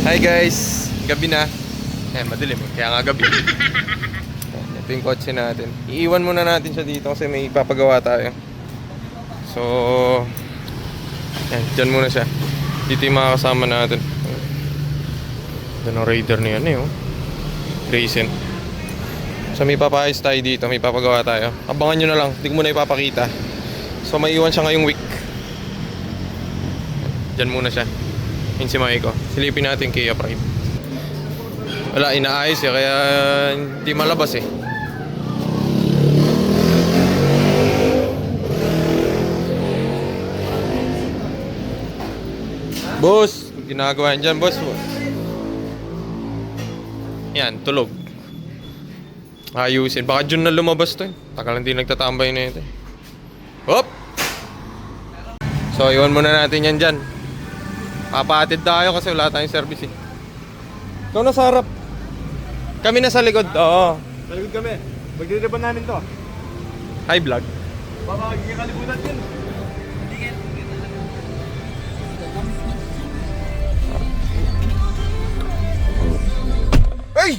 Hi guys, gabi na. Madilim eh, kaya nga gabi. Ito yung kotse natin. Iiwan muna natin siya dito kasi may ipapagawa tayo. So, dyan muna siya. Dito yung mga kasama natin. Yan ang Raider niya oh. Racing. So may papayos tayo dito, may papagawa tayo. Abangan nyo na lang, hindi ko muna ipapakita. So may iwan siya ngayong week. Dyan muna siya. Yun si Maiko. Silipin natin Kia Pride. Wala, inaayos eh, kaya hindi malabas eh. Boss, ginagawa yan dyan, boss. Yan, tulog. Ayusin. Baka June na lumabas to eh. Tagal hindi nagtatambay na ito eh. Hop! So, iwan muna natin yan dyan. Papaatid tayo kasi wala tayong service eh. Ikaw na sa harap. Kami na sa likod. Oo. Sa likod kami. Magdiriban namin to. Hi vlog. Baka magkikalimutan yun. Hey!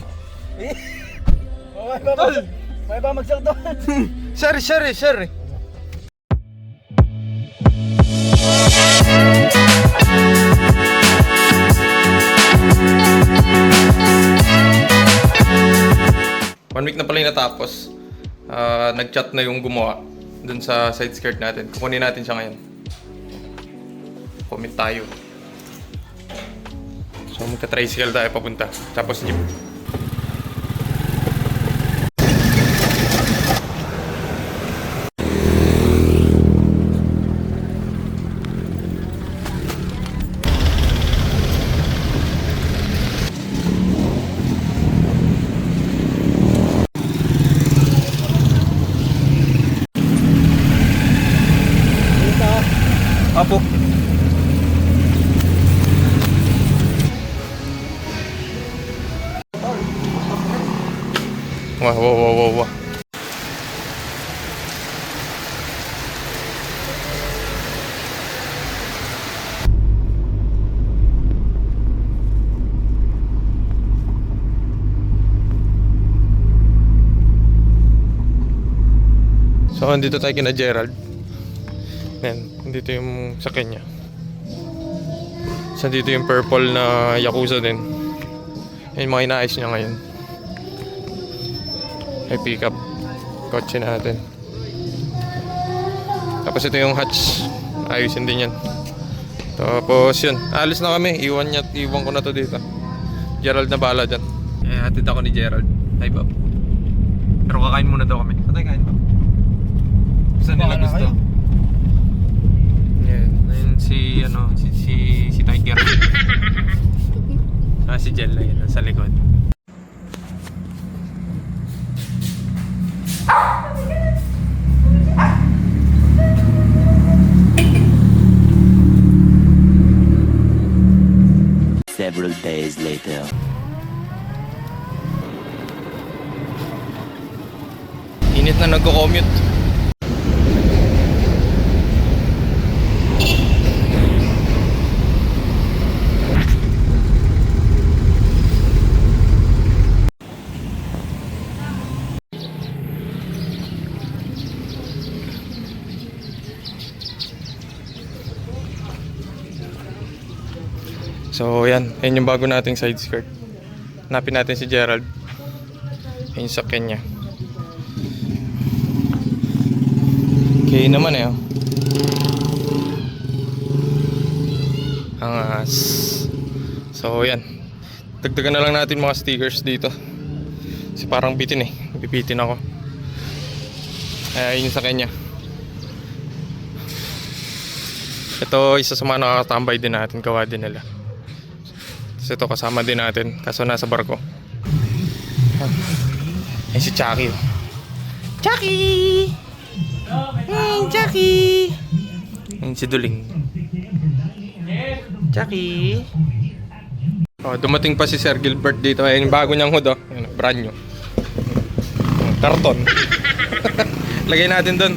Tol! May ba magsakto? Sorry. One week na pala yung natapos. Nag-chat na yung gumawa dun sa side skirt natin. Kukunin natin siya ngayon. Commit tayo. So magta-tricycle tayo papunta. Tapos jeep. Apo. Wow. So, andito tayo kina Gerald. Yan, dito yung sa kanya. So, dito yung purple na Yakuza din. Yan yung mga inaayos niya ngayon. May pick up kotse natin. Tapos ito yung hatch. Ayusin din yan. Tapos yun, alis na kami. Iwan ko na to dito. Gerald na bahala dyan. Hatid ako ni Gerald. Hi Bob. Pero kakain muna daw kami. Saan tayo kain Bob? Saan nila gusto? Ayun si Tiger. Si Jel ayun sa likod. Several days later. Init na nagko-commute. So yan yung bago nating side skirt. Hanapin natin si Gerald. Yan sa kanya. Okay naman oh. Angas. So yan. Dagdagan na lang natin mga stickers dito. Kasi parang bitin eh. Bibitin ako. Yun sa kanya. Ito isa sa mga nakakatambay din natin. Gawa din nila. So ito kasama din natin kaso nasa barko. Ay si Chucky. Chucky! Hey Chucky! Ayun si Duling. Chucky! Oh, dumating pa si Sir Gilbert dito. Ayun yung bago niyang hood oh. Ayun, brand new. Karton. Lagay natin doon.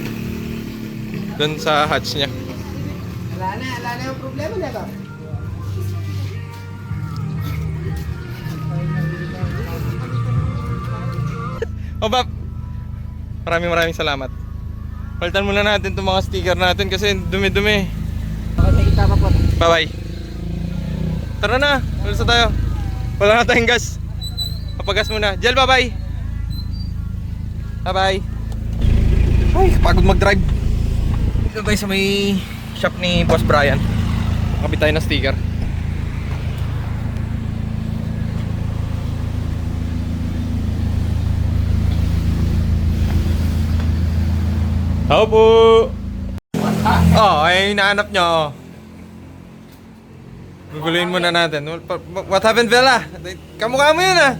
Doon sa hatch niya. Wala na yung problema na ba? O Bap, maraming salamat. Palitan muna natin itong mga sticker natin kasi dumi-dumi. Okay, may kita pa po. Bye bye. Tara na, ulit na tayo. Wala na tayong gas. Papagas muna. Jel, bye bye. Bye bye. Ay, kapagod mag-drive. Dito tayo sa may shop ni Boss Brian. Kapit tayo ng sticker. Ako po. Oh, ay hinahanap nyo. Guguluhin muna natin. What happened, Bella? Kamukha mo yun ah.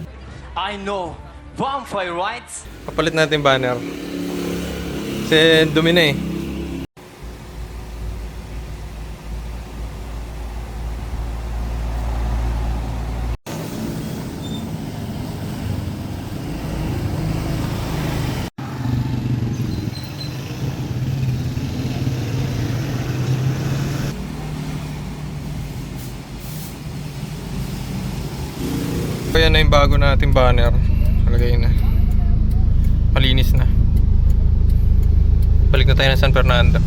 I know. Vampire rights? Kapalit natin yung banner. Kasi dumi na eh. Kaya na yung bago nating banner. Palagay na. Malinis na. Balik na tayo ng San Fernando.